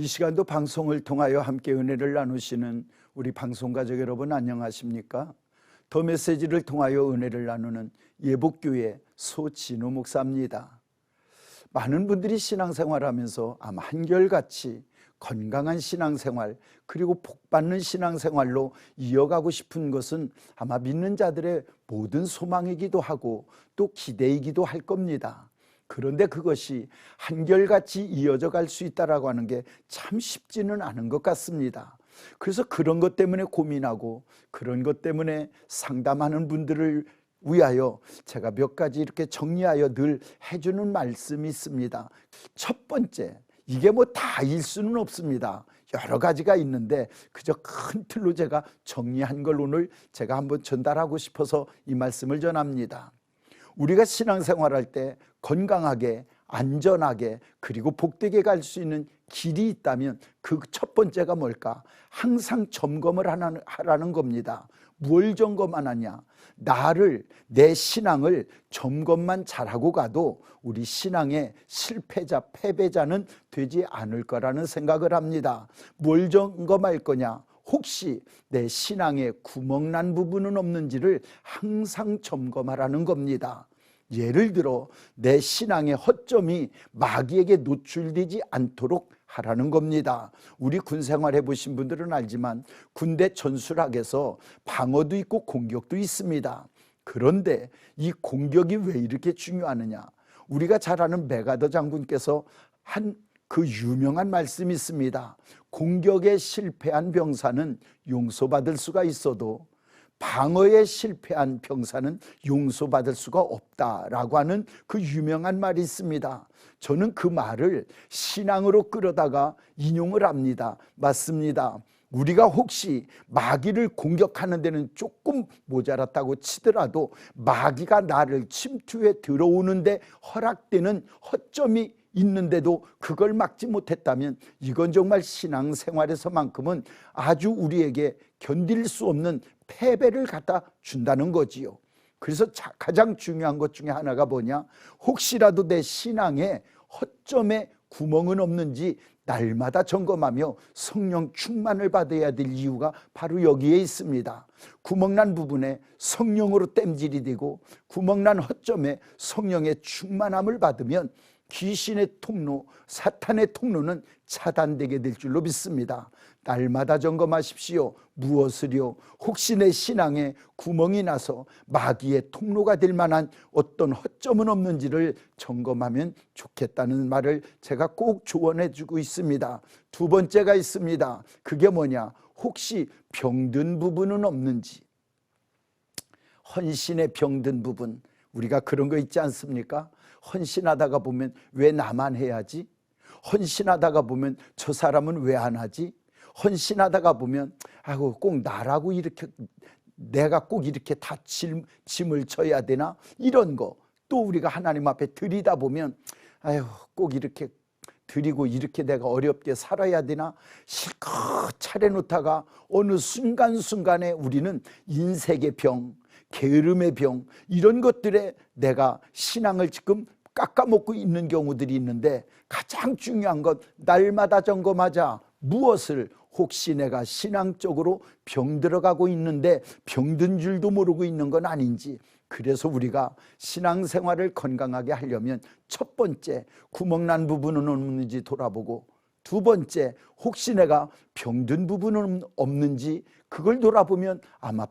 이 시간도 방송을 통하여 함께 은혜를 나누시는 우리 방송가족 여러분 안녕하십니까? 더 메시지를 통하여 은혜를 나누는 예복교회 소진우 목사입니다. 많은 분들이 신앙생활하면서 아마 한결같이 건강한 신앙생활 그리고 복받는 신앙생활로 이어가고 싶은 것은 아마 믿는 자들의 모든 소망이기도 하고 또 기대이기도 할 겁니다. 그런데 그것이 한결같이 이어져 갈 수 있다라고 하는 게 참 쉽지는 않은 것 같습니다. 그래서 그런 것 때문에 고민하고 그런 것 때문에 상담하는 분들을 위하여 제가 몇 가지 이렇게 정리하여 늘 해주는 말씀이 있습니다. 첫 번째, 이게 뭐 다일 수는 없습니다. 여러 가지가 있는데 그저 큰 틀로 제가 정리한 걸 오늘 제가 한번 전달하고 싶어서 이 말씀을 전합니다. 우리가 신앙생활할 때 건강하게 안전하게 그리고 복되게 갈 수 있는 길이 있다면 그 첫 번째가 뭘까? 항상 점검을 하라는 겁니다. 뭘 점검하느냐? 내 신앙을 점검만 잘하고 가도 우리 신앙의 실패자, 패배자는 되지 않을 거라는 생각을 합니다. 뭘 점검할 거냐? 혹시 내 신앙에 구멍난 부분은 없는지를 항상 점검하라는 겁니다. 예를 들어 내 신앙의 허점이 마귀에게 노출되지 않도록 하라는 겁니다. 우리 군 생활 해보신 분들은 알지만 군대 전술학에서 방어도 있고 공격도 있습니다. 그런데 이 공격이 왜 이렇게 중요하느냐? 우리가 잘 아는 메가더 장군께서 한 그 유명한 말씀이 있습니다. 공격에 실패한 병사는 용서받을 수가 있어도 방어에 실패한 병사는 용서받을 수가 없다라고 하는 그 유명한 말이 있습니다. 저는 그 말을 신앙으로 끌어다가 인용을 합니다. 맞습니다. 우리가 혹시 마귀를 공격하는 데는 조금 모자랐다고 치더라도 마귀가 나를 침투해 들어오는데 허락되는 허점이 있는데도 그걸 막지 못했다면 이건 정말 신앙생활에서만큼은 아주 우리에게 견딜 수 없는 패배를 갖다 준다는 거지요. 그래서 가장 중요한 것 중에 하나가 뭐냐? 혹시라도 내 신앙에 허점에 구멍은 없는지 날마다 점검하며 성령 충만을 받아야 될 이유가 바로 여기에 있습니다. 구멍난 부분에 성령으로 땜질이 되고 구멍난 허점에 성령의 충만함을 받으면 귀신의 통로, 사탄의 통로는 차단되게 될 줄로 믿습니다. 날마다 점검하십시오. 무엇을요? 혹시 내 신앙에 구멍이 나서 마귀의 통로가 될 만한 어떤 허점은 없는지를 점검하면 좋겠다는 말을 제가 꼭 조언해 주고 있습니다. 두 번째가 있습니다. 그게 뭐냐? 혹시 병든 부분은 없는지. 헌신의 병든 부분, 우리가 그런 거 있지 않습니까? 헌신하다가 보면 왜 나만 해야지? 헌신하다가 보면 저 사람은 왜 안 하지? 헌신하다가 보면 아이고 꼭 나라고 이렇게 내가 꼭 이렇게 다 짐을 져야 되나? 이런 거. 또 우리가 하나님 앞에 드리다 보면 아유 꼭 이렇게 드리고 이렇게 내가 어렵게 살아야 되나? 실컷 차려놓다가 어느 순간순간에 우리는 인색의 병, 게으름의 병 이런 것들에 내가 신앙을 지금 깎아먹고 있는 경우들이 있는데 가장 중요한 건 날마다 점검하자. 무엇을? 혹시 내가 신앙적으로 병들어가고 있는데 병든 줄도 모르고 있는 건 아닌지. 그래서 우리가 신앙생활을 건강하게 하려면 첫 번째, 구멍난 부분은 없는지 돌아보고 두 번째, 혹시 내가 병든 부분은 없는지 그걸 돌아보면 아마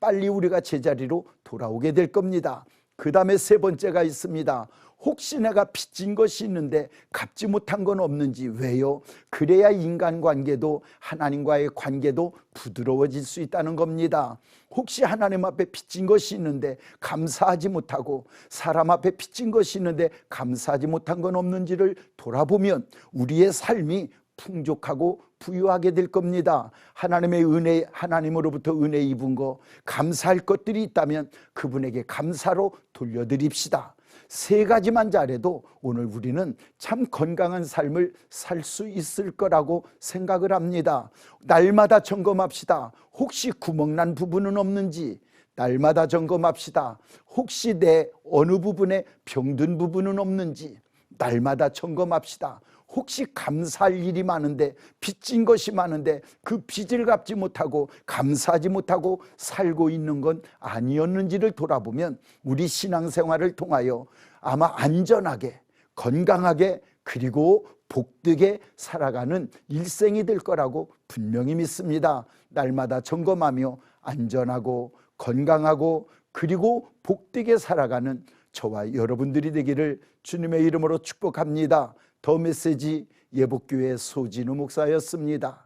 빨리 우리가 제자리로 돌아오게 될 겁니다. 그 다음에 세 번째가 있습니다. 혹시 내가 빚진 것이 있는데 갚지 못한 건 없는지. 왜요? 그래야 인간관계도 하나님과의 관계도 부드러워질 수 있다는 겁니다. 혹시 하나님 앞에 빚진 것이 있는데 감사하지 못하고 사람 앞에 빚진 것이 있는데 감사하지 못한 건 없는지를 돌아보면 우리의 삶이 풍족하고 부유하게 될 겁니다. 하나님의 은혜, 하나님으로부터 은혜 입은 거 감사할 것들이 있다면 그분에게 감사로 돌려드립시다. 세 가지만 잘해도 오늘 우리는 참 건강한 삶을 살 수 있을 거라고 생각을 합니다. 날마다 점검합시다. 혹시 구멍난 부분은 없는지. 날마다 점검합시다. 혹시 내 어느 부분에 병든 부분은 없는지. 날마다 점검합시다. 혹시 감사할 일이 많은데, 빚진 것이 많은데 그 빚을 갚지 못하고 감사하지 못하고 살고 있는 건 아니었는지를 돌아보면 우리 신앙생활을 통하여 아마 안전하게, 건강하게, 그리고 복되게 살아가는 일생이 될 거라고 분명히 믿습니다. 날마다 점검하며 안전하고 건강하고 그리고 복되게 살아가는 저와 여러분들이 되기를 주님의 이름으로 축복합니다. 더 메시지 예복교회 소진우 목사였습니다.